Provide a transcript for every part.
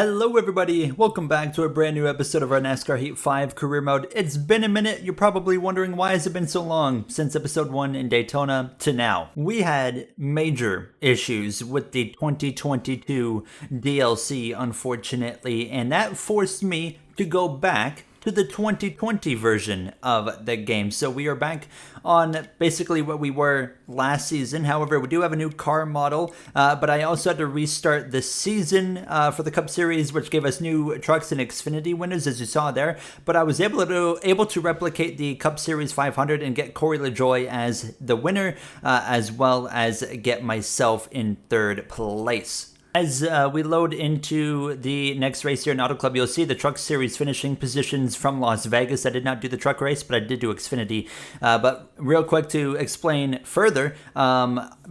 Hello everybody, welcome back to a brand new episode of our NASCAR Heat 5 career mode. It's been a minute, you're probably wondering why has it been so long since episode 1 in Daytona to now. We had major issues with the 2022 DLC unfortunately, and that forced me to go back to the 2020 version of the game. So we are back on basically what we were last season. However, we do have a new car model, but I also had to restart the season for the Cup Series, which gave us new trucks and Xfinity winners, as you saw there. But I was able to replicate the Cup Series 500 and get Corey LaJoie as the winner, as well as get myself in third place. As we load into the next race here in Auto Club, you'll see the Truck Series finishing positions from Las Vegas. I did not do the truck race, but I did do Xfinity. But real quick to explain further,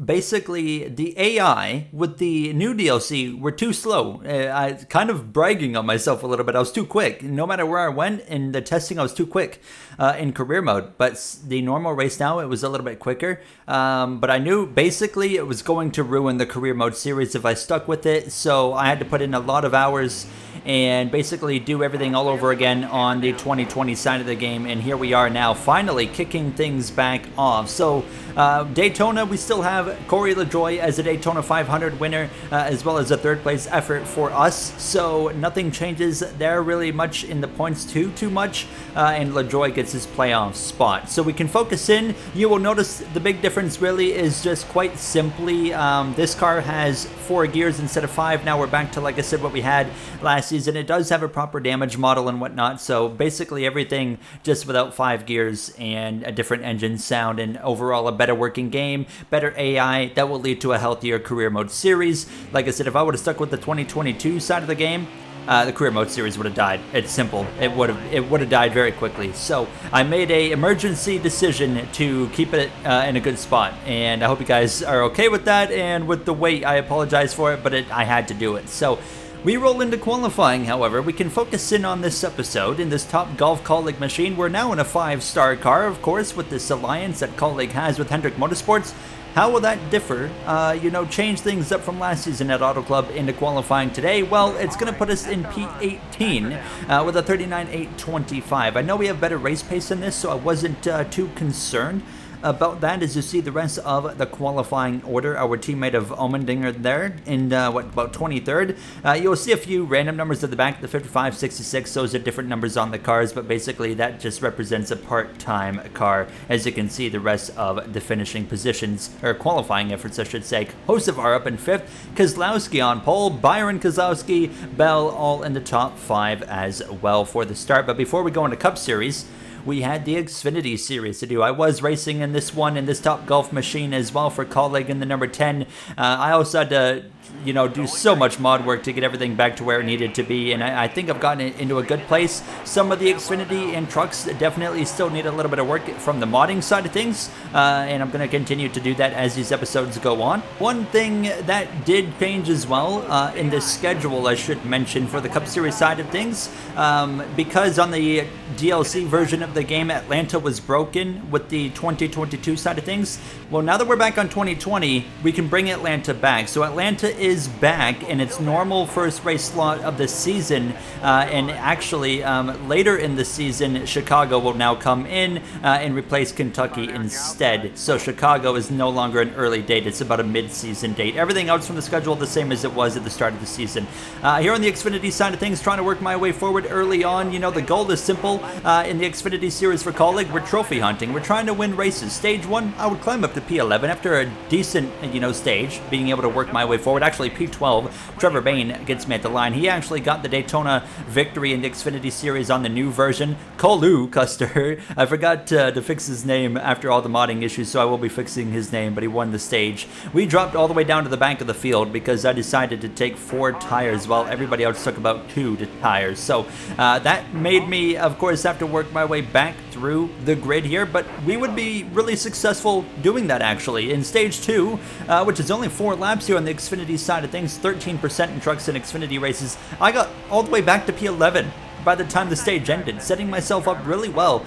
basically the AI with the new DLC were too slow. I kind of bragging on myself a little bit. I was too quick. No matter where I went in the testing, I was too quick in career mode. But the normal race now, it was a little bit quicker. But I knew basically it was going to ruin the career mode series if I stuck with it, so I had to put in a lot of hours and basically do everything all over again on the 2020 side of the game, and here we are now finally kicking things back off. So Daytona, we still have Corey LaJoie as a Daytona 500 winner, as well as a third place effort for us, so nothing changes there really much in the points too much, and LaJoie gets his playoff spot. So we can focus in. You will notice the big difference really is just quite simply this car has 4 gears instead of 5. Now we're back to, like I said, what we had last season. It does have a proper damage model and whatnot, so basically everything just without 5 gears and a different engine sound, and overall a better working game, better AI that will lead to a healthier career mode series. Like I said, if I would have stuck with the 2022 side of the game, the career mode series would have died. It's simple. It would have died very quickly. So I made a emergency decision to keep it in a good spot, and I hope you guys are okay with that. And with the wait, I apologize for it, but I had to do it. So we roll into qualifying. However, we can focus in on this episode in this Top Golf Colleague machine. We're now in a 5-star car, of course, with this alliance that Colleague has with Hendrick Motorsports. How will that differ, change things up from last season at Auto Club into qualifying today? Well, it's going to put us in P18 with a 39.825. I know we have better race pace in this, so I wasn't too concerned about that. As you see the rest of the qualifying order, our teammate of Omendinger there in about 23rd. You'll see a few random numbers at the back, the 55, 66, those are different numbers on the cars, but basically that just represents a part-time car. As you can see, the rest of the finishing positions, or qualifying efforts I should say, Hocevar up in 5th, Kozlowski on pole, Byron Kozlowski, Bell all in the top 5 as well for the start. But before we go into Cup Series, we had the Xfinity Series to do. I was racing in this one, in this Top Golf machine as well for Colleague in the number 10. I also had to, do so much mod work to get everything back to where it needed to be, and I think I've gotten it into a good place. Some of the Xfinity and trucks definitely still need a little bit of work from the modding side of things, and I'm going to continue to do that as these episodes go on. One thing that did change as well in the schedule, I should mention, for the Cup Series side of things, because on the DLC version of the game, Atlanta was broken with the 2022 side of things. Well, now that we're back on 2020, we can bring Atlanta back. So Atlanta is back in its normal first race slot of the season, and actually later in the season, Chicago will now come in and replace Kentucky instead. So Chicago is no longer an early date, it's about a mid-season date. Everything else from the schedule the same as it was at the start of the season. Here on the Xfinity side of things, trying to work my way forward early on. The goal is simple in the Xfinity Series for Colleague. We're trophy hunting. We're trying to win races. Stage 1, I would climb up to P11 after a decent, stage, being able to work my way forward. Actually, P12, Trevor Bayne gets me at the line. He actually got the Daytona victory in the Xfinity Series on the new version. Colu Custer. I forgot to fix his name after all the modding issues, so I will be fixing his name, but he won the stage. We dropped all the way down to the back of the field because I decided to take 4 tires while everybody else took about 2 tires. So that made me, of course, have to work my way back through the grid here, but we would be really successful doing that actually. In stage 2, which is only 4 laps here on the Xfinity side of things, 13% in trucks and Xfinity races, I got all the way back to P11 by the time the stage ended, setting myself up really well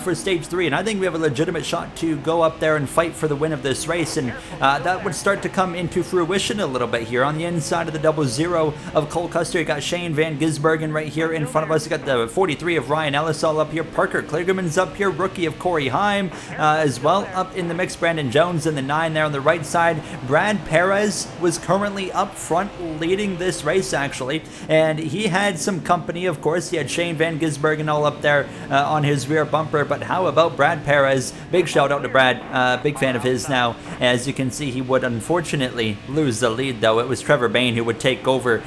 for stage 3, and I think we have a legitimate shot to go up there and fight for the win of this race, and that would start to come into fruition a little bit here. On the inside of the 00 of Cole Custer, you got Shane Van Gisbergen right here in front of us. You got the 43 of Ryan Ellis all up here. Parker Kligerman's up here, rookie of Corey Heim as well up in the mix. Brandon Jones in the 9 there on the right side. Brad Perez was currently up front leading this race actually, and he had some company, of course. He had Shane Van Gisbergen all up there on his rear bumper, but how about Brad Perez? Big shout out to Brad, big fan of his now. As you can see, he would unfortunately lose the lead though. It was Trevor Bain who would take over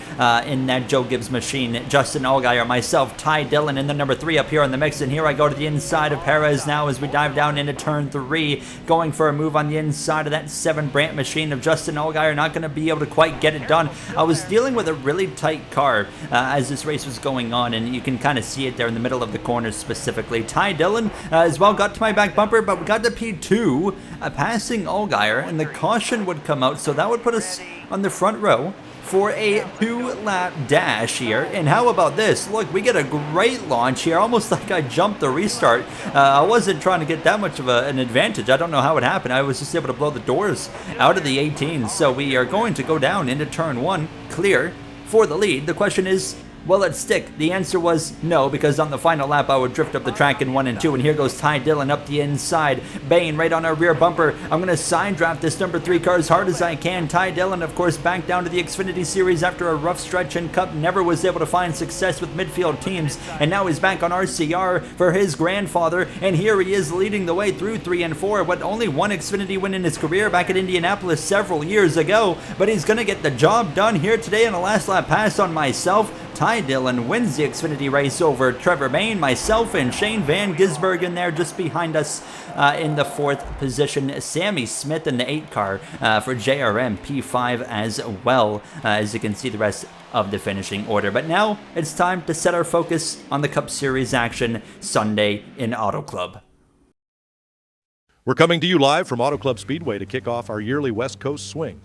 in that Joe Gibbs machine. Justin Allgaier, myself, Ty Dillon in the number 3 up here on the mix, and here I go to the inside of Perez now as we dive down into turn 3, going for a move on the inside of that 7 Brandt machine of Justin Allgaier. Not going to be able to quite get it done. I was dealing with a really tight car as this race was going on, and you can kind of see it there in the middle of the corners specifically. Ty Dillon as well got to my back bumper, but we got to P2 passing Allgaier, and the caution would come out, so that would put us on the front row for a 2-lap dash here. And how about this? Look, we get a great launch here, almost like I jumped the restart. I wasn't trying to get that much of an advantage. I don't know how it happened. I was just able to blow the doors out of the 18. So we are going to go down into turn 1, clear for the lead. The question is, will it stick? The answer was no, because on the final lap I would drift up the track in 1 and 2, and here goes Ty Dillon up the inside. Bain right on our rear bumper. I'm going to side draft this number 3 car as hard as I can. Ty Dillon, of course, back down to the Xfinity Series after a rough stretch in Cup. Never was able to find success with midfield teams, and now he's back on RCR for his grandfather, and here he is leading the way through 3 and 4. But only one Xfinity win in his career back at Indianapolis several years ago, but he's going to get the job done here today on a last lap pass on myself. Ty Dillon wins the Xfinity race over Trevor Bain, myself, and Shane Van Gisbergen there just behind us in the 4th position. Sammy Smith in the 8 car for JRM P5 as well, as you can see the rest of the finishing order. But now it's time to set our focus on the Cup Series action Sunday in Auto Club. We're coming to you live from Auto Club Speedway to kick off our yearly West Coast swing.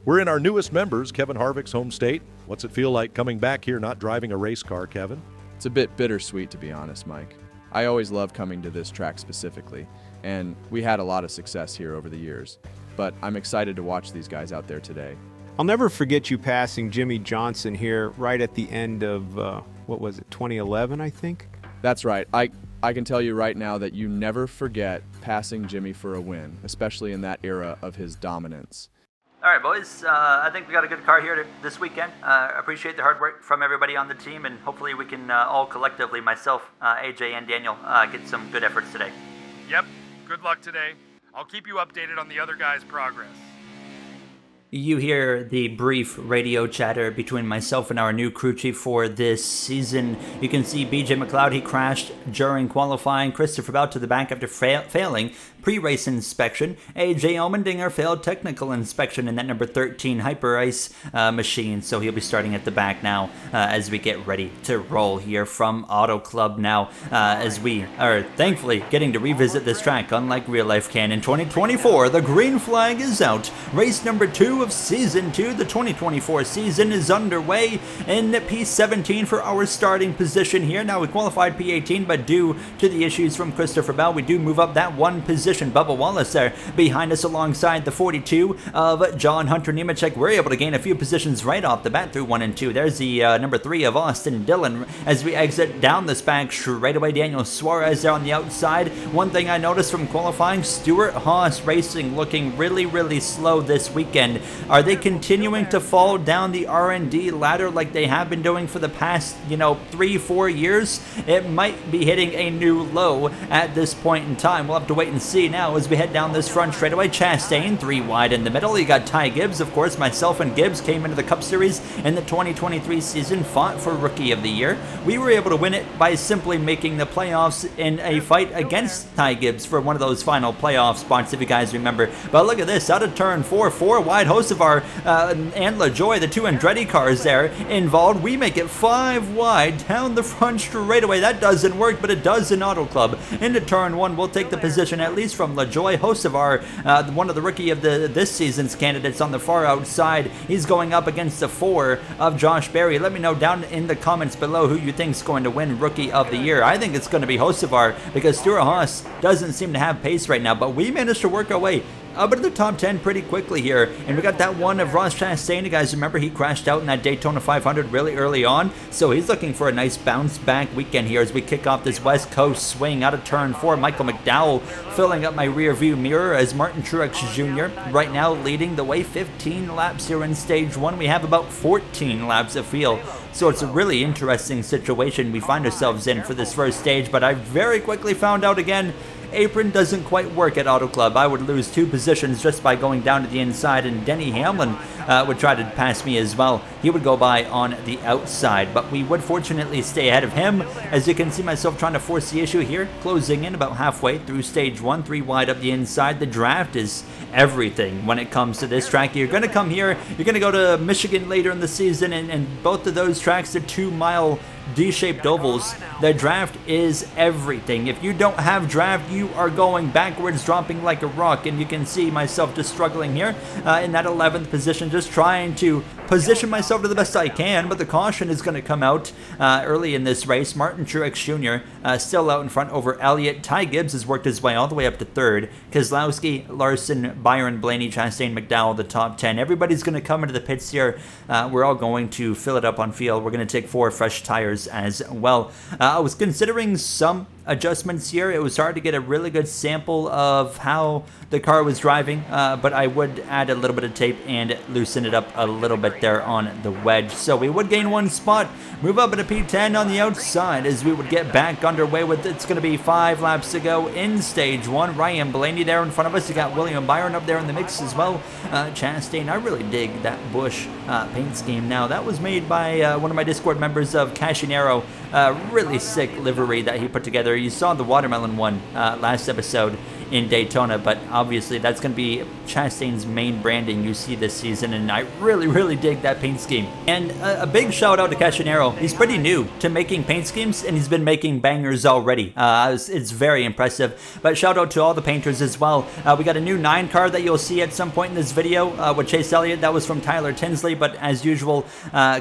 We're in our newest members, Kevin Harvick's home state. What's it feel like coming back here not driving a race car, Kevin? It's a bit bittersweet, to be honest, Mike. I always love coming to this track specifically, and we had a lot of success here over the years. But I'm excited to watch these guys out there today. I'll never forget you passing Jimmy Johnson here right at the end of, 2011, I think? That's right. I can tell you right now that you never forget passing Jimmy for a win, especially in that era of his dominance. All right, boys, I think we got a good car here this weekend. Appreciate the hard work from everybody on the team, and hopefully we can all collectively, myself, AJ, and Daniel, get some good efforts today. Yep, good luck today. I'll keep you updated on the other guys' progress. You hear the brief radio chatter between myself and our new crew chief for this season. You can see BJ McLeod, he crashed during qualifying. Christopher Bell to the back after failing pre-race inspection. AJ Allmendinger failed technical inspection in that number 13 Hyper Ice machine, so he'll be starting at the back now as we get ready to roll here from Auto Club now, as we are thankfully getting to revisit this track unlike real life can. In 2024, the green flag is out. Race number 2 of Season 2, the 2024 season is underway in P17 for our starting position here. Now we qualified P18, but due to the issues from Christopher Bell, we do move up that 1 position. Bubba Wallace there behind us alongside the 42 of John Hunter Nemechek. We're able to gain a few positions right off the bat through 1 and 2. There's the number 3 of Austin Dillon as we exit down this back straight away. Daniel Suarez there on the outside. One thing I noticed from qualifying, Stuart Haas Racing looking really slow this weekend. Are they continuing to fall down the R&D ladder like they have been doing for the past, 3-4 years? It might be hitting a new low at this point in time. We'll have to wait and see now as we head down this front straightaway. Chastain 3 wide in the middle. You got Ty Gibbs, of course. Myself and Gibbs came into the Cup Series in the 2023 season, fought for Rookie of the Year. We were able to win it by simply making the playoffs in a fight against Ty Gibbs for one of those final playoff spots, if you guys remember. But look at this, out of turn 4 wide hose Hocevar and LaJoy, the two Andretti cars there involved. We make it 5 wide down the front straightaway. That doesn't work, but it does in Auto Club. Into turn 1, we'll take the position at least from LaJoy. Hocevar, one of the rookie of this season's candidates on the far outside. He's going up against the 4 of Josh Berry. Let me know down in the comments below who you think is going to win Rookie of the Year. I think it's going to be Hocevar because Stuart Haas doesn't seem to have pace right now, but we managed to work our way up into the top 10 pretty quickly here. And we got that one of Ross Chastain. You guys remember he crashed out in that Daytona 500 really early on, so he's looking for a nice bounce back weekend here as we kick off this West Coast swing out of turn 4. Michael McDowell filling up my rear view mirror as Martin Truex Jr. right now leading the way. 15 laps here in stage 1. We have about 14 laps of field, so it's a really interesting situation we find ourselves in for this first stage. But I very quickly found out again, apron doesn't quite work at Auto Club. I would lose 2 positions just by going down to the inside, and Denny Hamlin would try to pass me as well. He would go by on the outside, but we would fortunately stay ahead of him. As you can see myself trying to force the issue here, closing in about halfway through stage 1, 3 wide up the inside. The draft is everything when it comes to this track. You're going to come here, you're going to go to Michigan later in the season, and both of those tracks are 2-mile D-shaped ovals. The draft is everything. If you don't have draft, you are going backwards, dropping like a rock. And you can see myself just struggling here in that 11th position, just trying to position myself to the best I can. But the caution is going to come out early in this race. Martin Truex Jr. Still out in front over Elliott. Ty Gibbs has worked his way all the way up to 3rd. Keselowski, Larson, Byron, Blaney, Chastain, McDowell, the top 10. Everybody's going to come into the pits here. We're all going to fill it up on field. We're going to take 4 fresh tires as well. I was considering some adjustments here. It was hard to get a really good sample of how the car was driving, but I would add a little bit of tape and loosen it up a little bit there on the wedge. So we would gain 1 spot, move up into P10 on the outside as we would get back underway with it's going to be 5 laps to go in stage 1. Ryan Blaney there in front of us. You got William Byron up there in the mix as well. Chastain, I really dig that Busch paint scheme now. That was made by one of my Discord members of Cachinero. Really sick livery that he put together. You saw the watermelon one last episode in Daytona, but obviously that's going to be Chastain's main branding you see this season, and I really dig that paint scheme. And a big shout out to Cachinero. He's pretty new to making paint schemes, and he's been making bangers already. It's very impressive, but shout out to all the painters as well. We got a new 9 car that you'll see at some point in this video with Chase Elliott. That was from Tyler Tinsley, but as usual,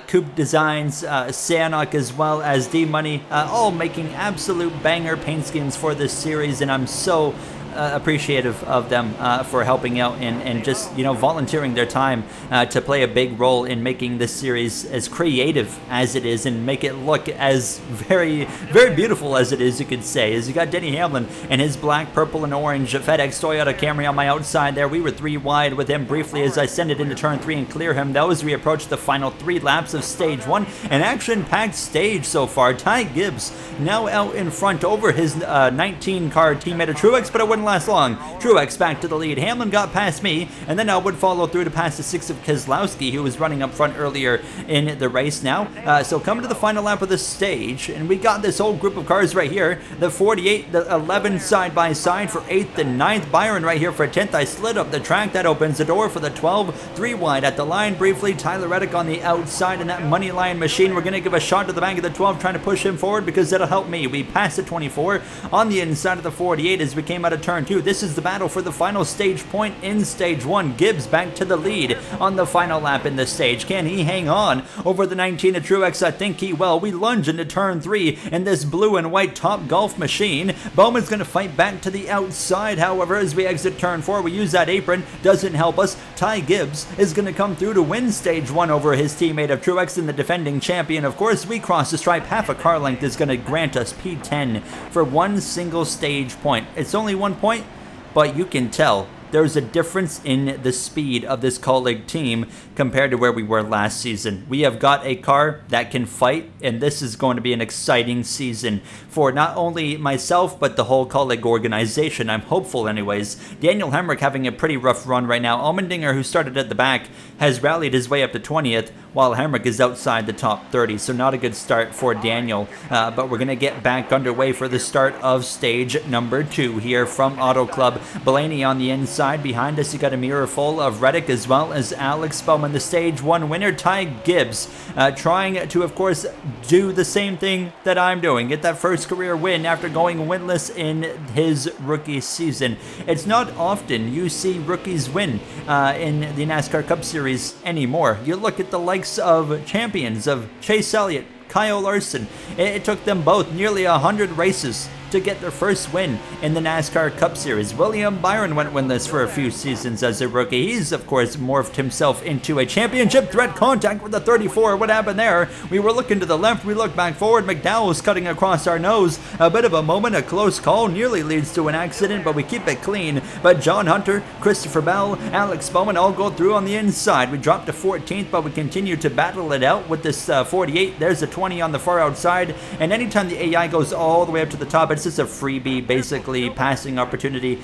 Koop Designs, Sanok, as well as DMoney, all making absolute banger paint schemes for this series, and I'm so appreciative of them for helping out and just, you know, volunteering their time to play a big role in making this series as creative as it is and make it look as very beautiful as it is, you could say. As you got Denny Hamlin and his black, purple, and orange FedEx Toyota Camry on my outside there. We were 3 wide with him briefly as I send it into turn 3 and clear him. That was we approach the final 3 laps of stage 1. An action-packed stage so far. Ty Gibbs now out in front over his 19 car teammate of Truex, but it wouldn't last long. Truex back to the lead. Hamlin got past me, and then I would follow through to pass the 6 of Keselowski, who was running up front earlier in the race now. So coming to the final lap of the stage, and we got this whole group of cars right here. The 48, the 11 side by side for 8th and 9th. Byron right here for 10th. I slid up the track. That opens the door for the 12. 3 wide at the line briefly. Tyler Reddick on the outside in that money line machine. We're going to give a shot to the back of the 12, trying to push him forward because that'll help me. We passed the 24 on the inside of the 48 as we came out of turn 2. This is the battle for the final stage point in stage 1. Gibbs back to the lead on the final lap in this stage. Can he hang on over the 19 of Truex? I think he will. We lunge into turn 3 in this blue and white Top Golf machine. Bowman's going to fight back to the outside. However, as we exit turn 4, we use that apron. Doesn't help us. Ty Gibbs is going to come through to win stage 1 over his teammate of Truex and the defending champion. Of course, we cross the stripe. Half a car length is going to grant us P10 for 1 single stage point. It's only 1 point, but you can tell there's a difference in the speed of this colleague team compared to where we were last season. We have got a car that can fight, and this is going to be an exciting season for not only myself, but the whole colleague organization. I'm hopeful anyways. Daniel Hemrick having a pretty rough run right now. Allmendinger, who started at the back, has rallied his way up to 20th. while Hemrick is outside the top 30. So not a good start for Daniel, but we're going to get back underway for the start of stage number 2 here from Auto Club. Blaney on the inside. Behind us, you got a mirror full of Reddick as well as Alex Bowman. The stage 1 winner, Ty Gibbs, trying to, of course, do the same thing that I'm doing. Get that first career win after going winless in his rookie season. It's not often you see rookies win in the NASCAR Cup Series anymore. You look at the likes of champions of Chase Elliott, Kyle Larson. It took them both nearly 100 races to get their first win in the NASCAR Cup Series. William Byron went winless for a few seasons as a rookie. He's, of course, morphed himself into a championship threat. Contact with the 34. What happened there? We were looking to the left. We looked back forward. McDowell's cutting across our nose. A bit of a moment, a close call. Nearly leads to an accident, but we keep it clean. But John Hunter, Christopher Bell, Alex Bowman all go through on the inside. We dropped to 14th, but we continue to battle it out with this 48. There's a 20 on the far outside. And anytime the AI goes all the way up to the top, it's just a freebie, basically passing opportunity.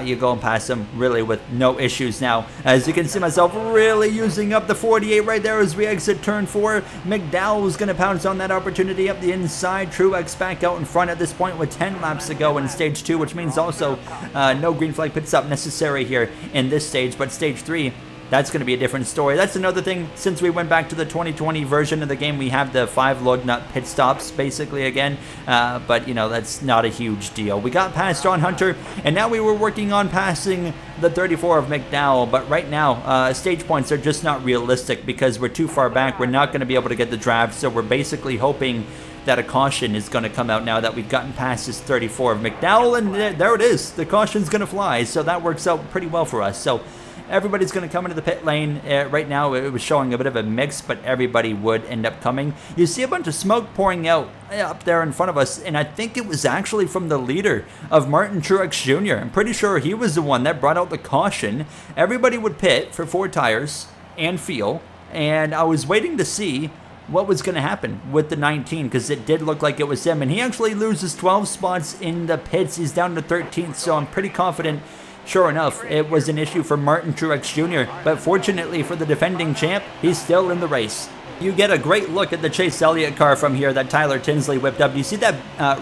You go and pass them really with no issues now. As you can see myself really using up the 48 right there as we exit turn 4. McDowell's going to pounce on that opportunity up the inside. Truex back out in front at this point with 10 laps to go in stage 2, which means also no green flag pit stop necessary here in this stage. But stage 3, that's going to be a different story. That's another thing. Since we went back to the 2020 version of the game, we have the 5 lug nut pit stops basically again. But, you know, that's not a huge deal. We got past John Hunter, and now we were working on passing the 34 of McDowell. But right now, stage points are just not realistic because we're too far back. We're not going to be able to get the draft, so we're basically hoping that a caution is going to come out now that we've gotten past this 34 of McDowell, and there it is. The caution's going to fly, so that works out pretty well for us. So everybody's going to come into the pit lane. Right now, it was showing a bit of a mix, but everybody would end up coming. You see a bunch of smoke pouring out up there in front of us, and I think it was actually from the leader of Martin Truex Jr. I'm pretty sure he was the one that brought out the caution. Everybody would pit for 4 tires and fuel, and I was waiting to see what was going to happen with the 19 because it did look like it was him, and he actually loses 12 spots in the pits. He's down to 13th, so I'm pretty confident. Sure enough, it was an issue for Martin Truex Jr., but fortunately for the defending champ, he's still in the race. You get a great look at the Chase Elliott car from here that Tyler Tinsley whipped up. You see that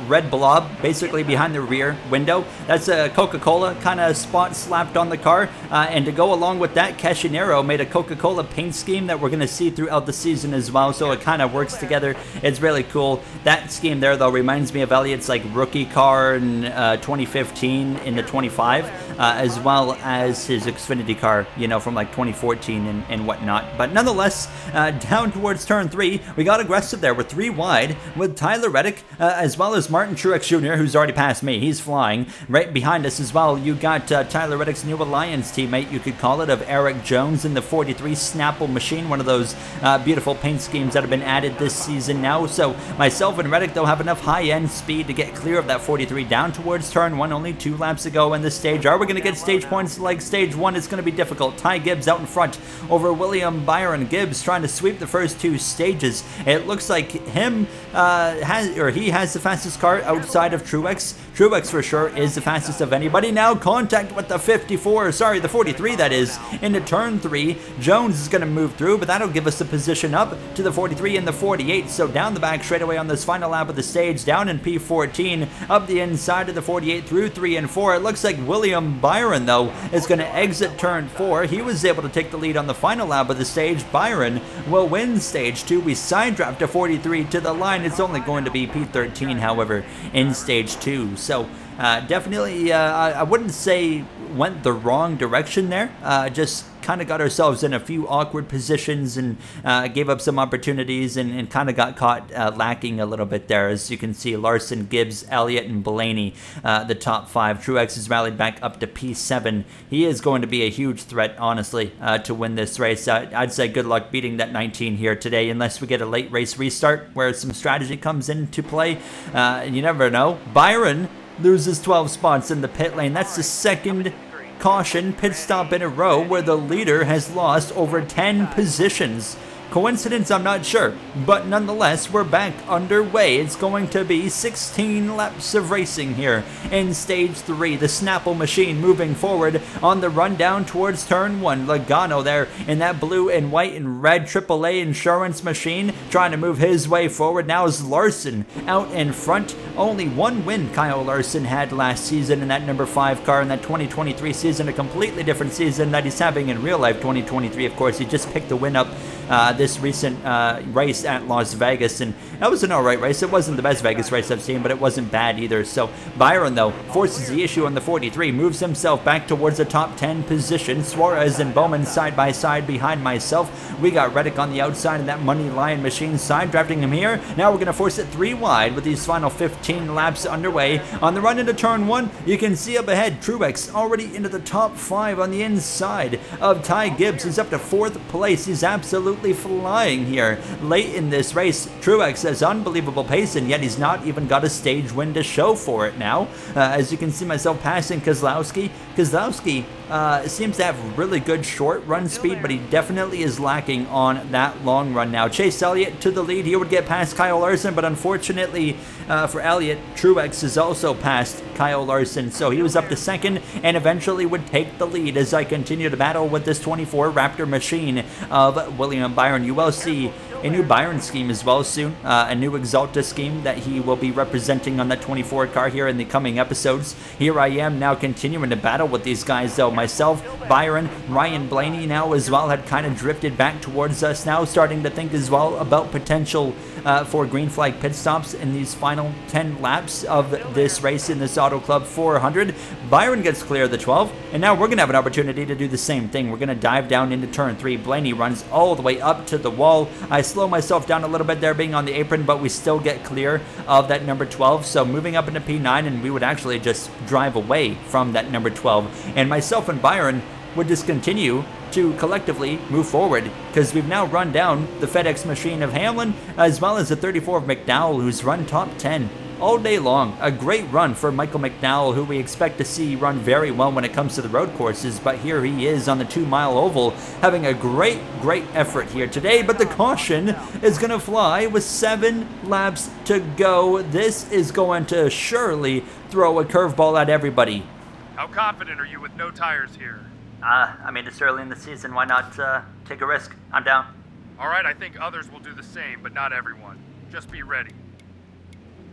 red blob basically behind the rear window? That's a Coca-Cola kind of spot slapped on the car. And to go along with that, Cachinero made a Coca-Cola paint scheme that we're going to see throughout the season as well. So it kind of works together. It's really cool. That scheme there, though, reminds me of Elliott's like rookie car in 2015 in the 25, as well as his Xfinity car, you know, from like 2014 and whatnot. But nonetheless, down towards turn 3, we got aggressive there with 3 wide with Tyler Reddick as well as Martin Truex Jr., who's already passed me. He's flying. Right behind us as well, you got Tyler Reddick's new alliance teammate, you could call it, of Eric Jones in the 43 Snapple machine, one of those beautiful paint schemes that have been added this season now. So myself and Reddick, though, have enough high-end speed to get clear of that 43 down towards turn 1. Only 2 laps to go in this stage. Are we going to get stage points like stage 1? It's going to be difficult. Ty Gibbs out in front over William Byron. Gibbs trying to sweep the first 2 stages. It looks like him he has the fastest car outside of Truex. Truex for sure is the fastest of anybody. Now contact with the 43 that is, into turn 3. Jones is going to move through, but that'll give us the position up to the 43 and the 48. So down the back straightaway on this final lap of the stage, down in P14, up the inside of the 48 through 3 and 4. It looks like William Byron, though, is going to exit turn 4. He was able to take the lead on the final lap of the stage. Byron will win stage 2. We side draft to 43 to the line. It's only going to be P13, however, in stage 2. So definitely, I wouldn't say went the wrong direction there. Just kind of got ourselves in a few awkward positions and gave up some opportunities and kind of got caught lacking a little bit there. As you can see, Larson, Gibbs, Elliott, and Blaney, the top 5. Truex has rallied back up to P7. He is going to be a huge threat, honestly, to win this race. I'd say good luck beating that 19 here today, unless we get a late race restart where some strategy comes into play. You never know. Byron loses 12 spots in the pit lane. That's the second caution pit stop in a row where the leader has lost over 10 positions. Coincidence? I'm not sure. But nonetheless, we're back underway. It's going to be 16 laps of racing here in Stage 3. The Snapple machine moving forward on the run down towards Turn 1. Logano there in that blue and white and red AAA insurance machine trying to move his way forward. Now is Larson out in front. Only one win Kyle Larson had last season in that number 5 car in that 2023 season. A completely different season that he's having in real life 2023. Of course, he just picked the win up this recent race at Las Vegas, and that was an alright race. It wasn't the best Vegas race I've seen, but it wasn't bad either. So Byron, though, forces the issue on the 43, moves himself back towards the top 10 position. Suarez and Bowman side by side behind myself. We got Reddick on the outside of that Money Lion machine side, drafting him here. Now we're going to force it 3 wide with these final 15 laps underway. On the run into Turn 1, you can see up ahead, Truex already into the top 5 on the inside of Ty Gibbs. He's up to 4th place. He's absolutely flying here late in this race. Truex has unbelievable pace, and yet he's not even got a stage win to show for it now. As you can see myself passing Keselowski. Keselowski seems to have really good short run speed, but he definitely is lacking on that long run now. Chase Elliott to the lead. He would get past Kyle Larson, but unfortunately for Elliott, Truex has also passed Kyle Larson, so he was up to 2nd and eventually would take the lead as I continue to battle with this 24 Raptor machine of William Byron. You will see a new Byron scheme as well soon, a new Exalta scheme that he will be representing on that 24 car here in the coming episodes. Here I am now continuing to battle with these guys though. Myself, Byron, Ryan Blaney now as well had kind of drifted back towards us now, starting to think as well about potential for green flag pit stops in these final 10 laps of this race in this Auto Club 400. Byron gets clear of the 12, and now we're going to have an opportunity to do the same thing. We're going to dive down into Turn 3. Blaney runs all the way up to the wall. I slow myself down a little bit there being on the apron, but we still get clear of that number 12. So moving up into P9, and we would actually just drive away from that number 12. And myself and Byron would just continue to collectively move forward, because we've now run down the FedEx machine of Hamlin as well as the 34 of McDowell, who's run top 10 all day long. A great run for Michael McDowell, who we expect to see run very well when it comes to the road courses, but here he is on the 2-mile oval having a great effort here today. But the caution is going to fly with 7 laps to go. This is going to surely throw a curveball at everybody. How confident are you with no tires here? I mean, it's early in the season. Why not take a risk? I'm down. All right, I think others will do the same, but not everyone. Just be ready.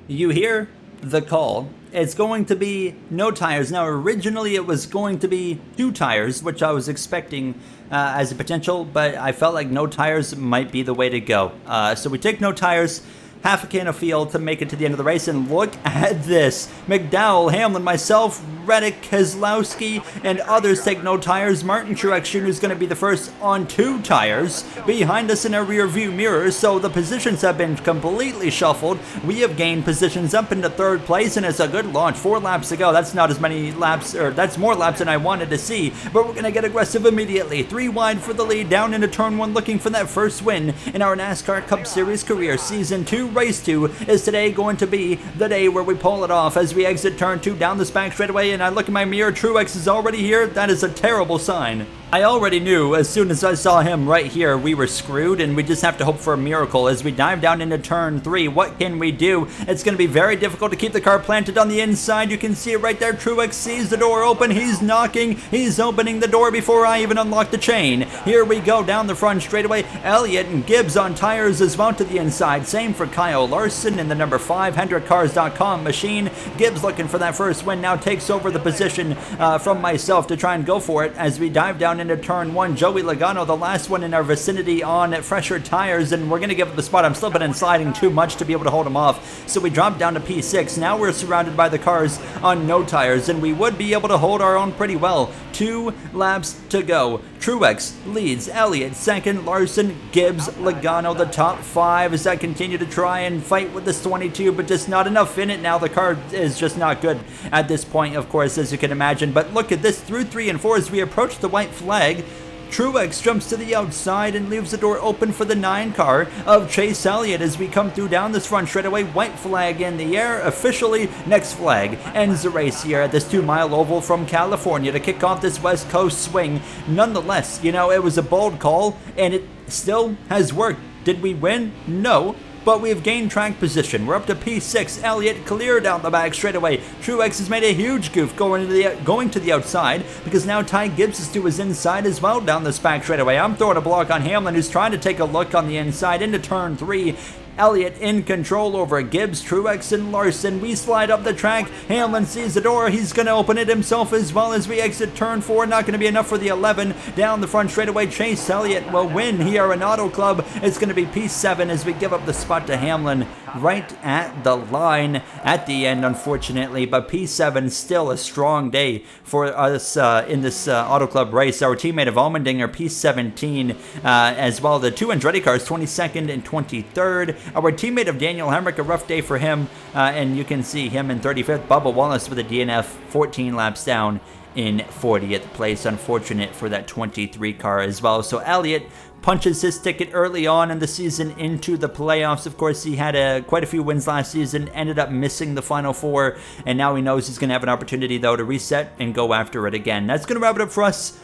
You hear the call. It's going to be no tires. Now, originally it was going to be 2 tires, which I was expecting as a potential, but I felt like no tires might be the way to go. So we take no tires, half a can of fuel to make it to the end of the race, and look at this. McDowell, Hamlin, myself, Reddick, Keselowski, and others take no tires. Martin Truex Jr. is going to be the first on 2 tires behind us in our rear view mirror, so the positions have been completely shuffled. We have gained positions up into 3rd place, and it's a good launch. 4 laps to go. That's not as many laps, or that's more laps than I wanted to see, but we're going to get aggressive immediately. 3 wide for the lead, down into Turn 1, looking for that first win in our NASCAR Cup Series career. Season 2, Race 2 is today going to be the day where we pull it off as we exit Turn 2 down this back straightaway, and I look in my mirror. Truex is already here. That is a terrible sign. I already knew as soon as I saw him right here, we were screwed, and we just have to hope for a miracle as we dive down into Turn 3. What can we do? It's going to be very difficult to keep the car planted on the inside. You can see it right there. Truex sees the door open. He's knocking. He's opening the door before I even unlock the chain. Here we go down the front straightaway. Elliott and Gibbs on tires as well to the inside. Same for Kyle Larson in the number 5 HendrickCars.com machine. Gibbs looking for that first win. Now takes over the position from myself to try and go for it as we dive down into Turn 1. Joey Logano, the last one in our vicinity on fresher tires, and we're going to give it the spot. I'm slipping and sliding too much to be able to hold him off, so we drop down to P6. Now we're surrounded by the cars on no tires, and we would be able to hold our own pretty well. 2 laps to go. Truex leads, Elliott second, Larson, Gibbs, Logano the top 5 as I continue to try and fight with this 22, but just not enough in it now. The car is just not good at this point, of course, as you can imagine. But look at this, through 3 and 4 as we approach the white flag. Truex jumps to the outside and leaves the door open for the 9 car of Chase Elliott as we come through down this front straightaway. White flag in the air. Officially, next flag ends the race here at this 2-mile oval from California to kick off this West Coast swing. Nonetheless, you know, it was a bold call and it still has worked. Did we win? No. But we've gained track position. We're up to P6. Elliott cleared out the back straightaway. Truex has made a huge goof going to the outside because now Ty Gibbs is to his inside as well down this back straightaway. I'm throwing a block on Hamlin, who's trying to take a look on the inside into turn 3. Elliott in control over Gibbs, Truex, and Larson. We slide up the track. Hamlin sees the door. He's going to open it himself as well as we exit turn 4. Not going to be enough for the 11. Down the front straightaway, Chase Elliott will win here in Auto Club. It's going to be P7 as we give up the spot to Hamlin right at the line at the end, unfortunately. But P7 still a strong day for us in this Auto Club race. Our teammate of Allmendinger, P17, as well. The 2 Andretti cars, 22nd and 23rd. Our teammate of Daniel Hemrick, a rough day for him, and you can see him in 35th. Bubba Wallace with a DNF, 14 laps down in 40th place. Unfortunate for that 23 car as well. So Elliott punches his ticket early on in the season into the playoffs. Of course, he had quite a few wins last season, ended up missing the Final 4, and now he knows he's going to have an opportunity, though, to reset and go after it again. That's going to wrap it up for us.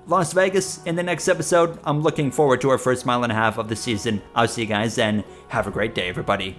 Las Vegas in the next episode. I'm looking forward to our first mile and a half of the season. I'll see you guys then. Have a great day, everybody.